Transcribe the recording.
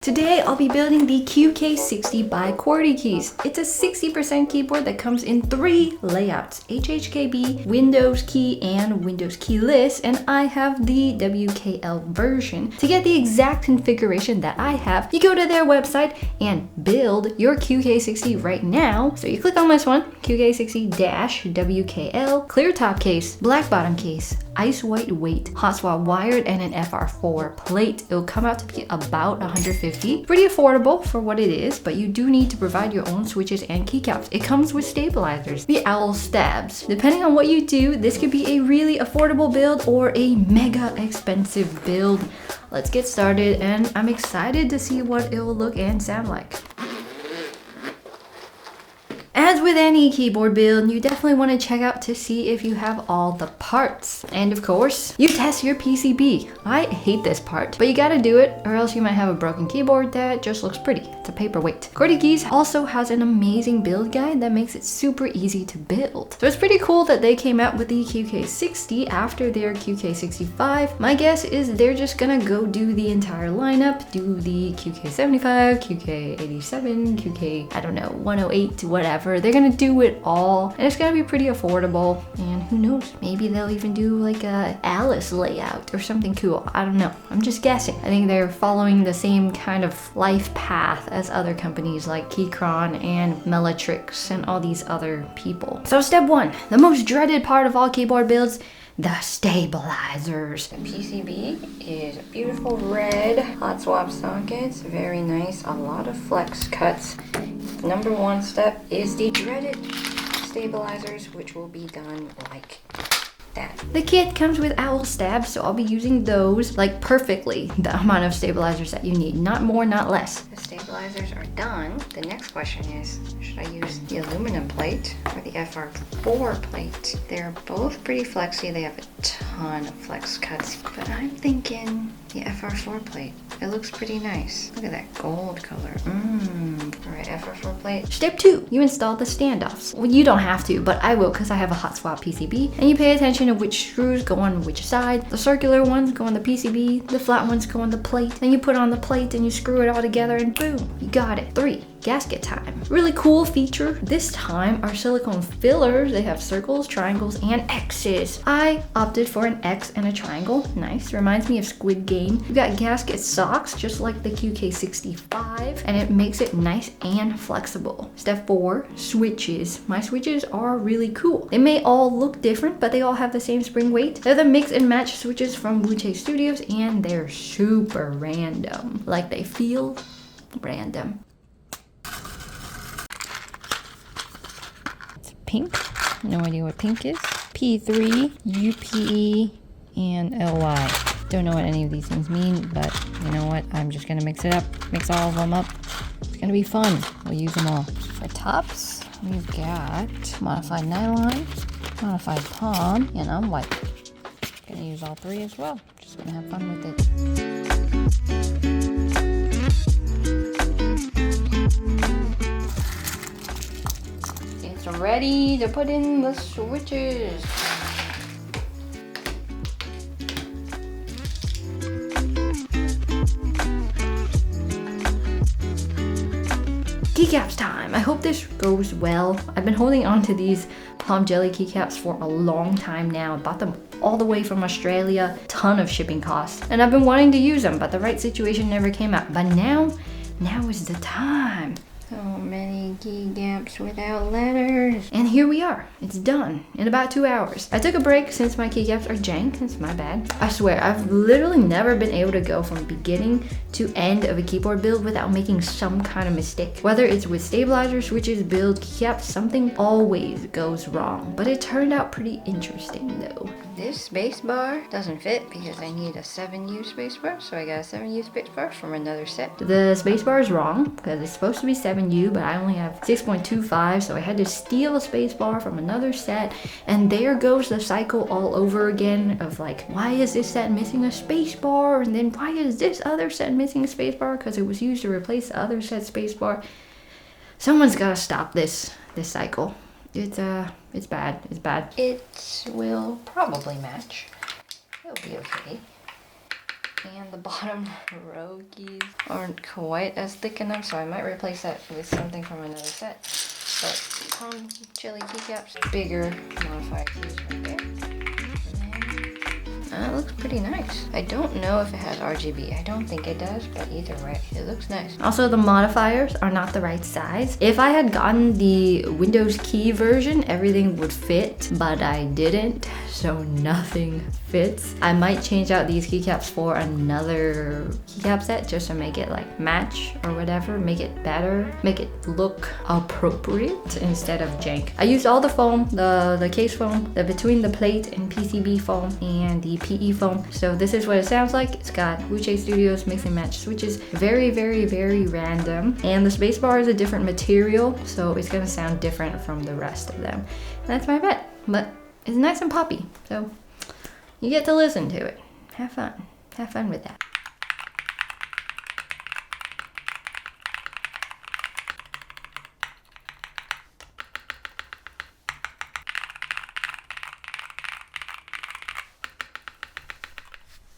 Today, I'll be building the QK60 by QWERTY keys. It's a 60% keyboard that comes in 3 layouts: HHKB, Windows key, and Windows keyless, and I have the WKL version. To get the exact configuration that I have, you go to their website and build your QK60 right now. So you click on this one, QK60-WKL, clear top case, black bottom case, ice white weight, hot swap wired, and an FR4 plate. It'll come out to be about 150. Pretty affordable for what it is, but you do need to provide your own switches and keycaps. It comes with stabilizers, the owl stabs. Depending on what you do, this could be a really affordable build or a mega expensive build. Let's get started, and I'm excited to see what it will look and sound like. As with any keyboard build, you definitely want to check out to see if you have all the parts. And of course, you test your PCB. I hate this part, but you gotta do it or else you might have a broken keyboard that just looks pretty. It's a paperweight. QWERTY Keys also has an amazing build guide that makes it super easy to build. So it's pretty cool that they came out with the QK60 after their QK65. My guess is they're just gonna go do the entire lineup, do the QK75, QK87, QK, I don't know, 108, whatever. They're gonna do it all, and it's gonna be pretty affordable, and who knows, maybe they'll even do like a Alice layout or something cool. I don't know, I'm just guessing. I think they're following the same kind of life path as other companies like Keychron and Mellatrix and all these other people. So step 1, the most dreaded part of all keyboard builds: the stabilizers. The PCB is a beautiful red hot swap sockets, very nice, a lot of flex cuts. Number 1 step is the dreaded stabilizers, which will be done like that. The kit comes with owl stabs, so I'll be using those like perfectly, the amount of stabilizers that you need, not more, not less. The stabilizers are done. The next question is, should I use the aluminum plate or the FR4 plate? They're both pretty flexy. They have a ton of flex cuts, but I'm thinking the FR4 plate. It looks pretty nice. Look at that gold color. Alright, FR4 plate. Step 2, you install the standoffs. Well, you don't have to, but I will because I have a hot swap PCB. And you pay attention to which screws go on which side. The circular ones go on the PCB, the flat ones go on the plate. Then you put on the plate and you screw it all together and boom, you got it. 3, gasket time. Really cool feature this time are silicone fillers. They have circles, triangles, and X's. I opted for an X and a triangle. Nice, reminds me of Squid Game. You've got gasket socks just like the QK65, and it makes it nice and flexible. Step 4, switches. My switches are really cool. They may all look different, but they all have the same spring weight. They're the mix and match switches from Wu-Tang Studios, and they're super random. Like they feel random. Pink, no idea what pink is. P3, UPE, and LY. Don't know what any of these things mean, but you know what? I'm just gonna mix it up, mix all of them up. It's gonna be fun. We'll use them all. For tops, we've got modified nylon, modified palm, and I'm white. Gonna use all 3 as well. Just gonna have fun with it. Ready to put in the switches. Keycaps time. I hope this goes well. I've been holding on to these palm jelly keycaps for a long time now. I bought them all the way from Australia. Ton of shipping costs. And I've been wanting to use them, but the right situation never came up. But now is the time. So many keycaps without letters. And here we are. It's done in about 2 hours. I took a break since my keycaps are jank. It's my bad. I swear, I've literally never been able to go from beginning to end of a keyboard build without making some kind of mistake. Whether it's with stabilizer, switches, build, keycaps, something always goes wrong. But it turned out pretty interesting though. This spacebar doesn't fit because I need a 7U spacebar, so I got a 7U spacebar from another set. The spacebar is wrong because it's supposed to be 7U, but I only have 6.25, so I had to steal a spacebar from another set, and there goes the cycle all over again of like, why is this set missing a spacebar, and then why is this other set missing a spacebar because it was used to replace the other set's spacebar. Someone's gotta stop this cycle. It's bad. It's bad. It will probably match. It'll be okay. And the bottom row keys aren't quite as thick enough, so I might replace that with something from another set. But Tom Chili keycaps, bigger modifier keys right there. That looks pretty nice. I don't know if it has RGB. I don't think it does, but either way, it looks nice. Also, the modifiers are not the right size. If I had gotten the Windows key version, everything would fit, but I didn't, so nothing fits. I might change out these keycaps for another keycap set just to make it like match or whatever, make it better, make it look appropriate instead of jank. I used all the foam, the case foam, the between the plate and PCB foam, and the PE foam. So this is what it sounds like. It's got Wuche Studios mix and match switches, very, very, very random. And the spacebar is a different material, so it's gonna sound different from the rest of them. And that's my bet, but it's nice and poppy, so you get to listen to it. Have fun with that.